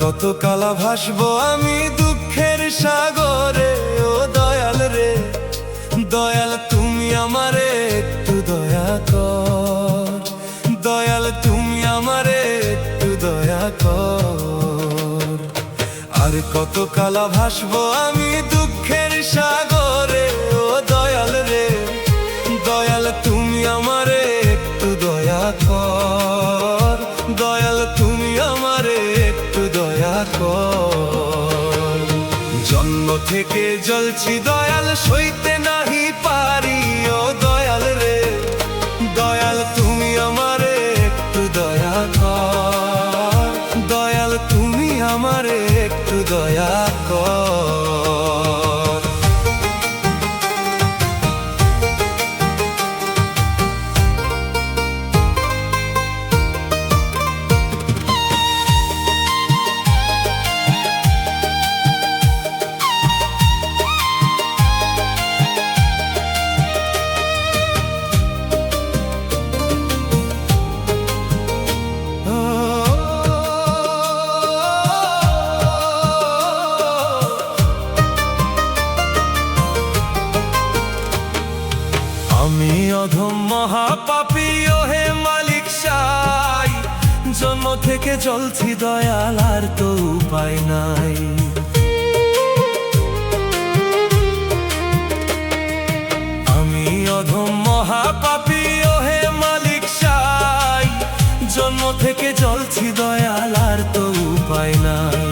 কত কালা ভাসবো আমি দুঃখের সাগরে। ও দয়াল রে দয়াল, তুমি আমারে একটু দয়া কর। দয়াল তুমি আমারে একটু দয়া কর। আর কত কালা ভাসবো আমি দুঃখের সাগরে। ও দয়াল রে দয়াল, তুমি আমারে একটু দয়া কর। দয়াল তুমি আমারে একটু দয়া কর। জন্ম থেকে জ্বলছি দয়াল, সইতে নাহি পারি। ও দয়াল রে দয়াল, তুমি আমারে একটু দয়া কর। দয়াল তুমি আমারে একটু দয়া কর। আমি অধম মহাপাপী, ও হে মালিক সাই। জন্ম থেকে জ্বলছি দয়াল, আর তো উপায় নাই। আমি অধম মহাপাপী, ও হে মালিক সাই। জন্ম থেকে জ্বলছি দয়াল, আর তো উপায় নাই।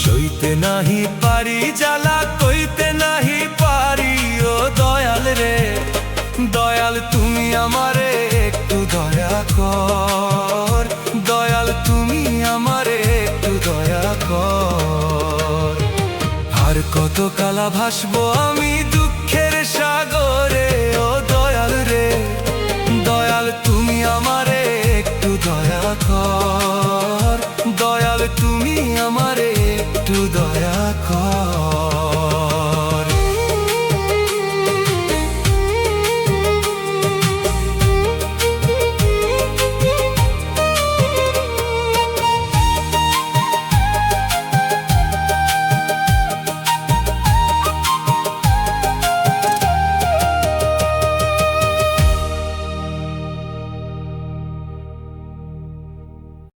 সইতে নাহি পারি জ্বালা, কইতে নাহি পারি। ও দয়াল রে দয়াল, তুমি আমারে একটু দয়া কর। দয়াল তুমি আমারে একটু দয়া কর। আর কত কালা ভাসবো আমি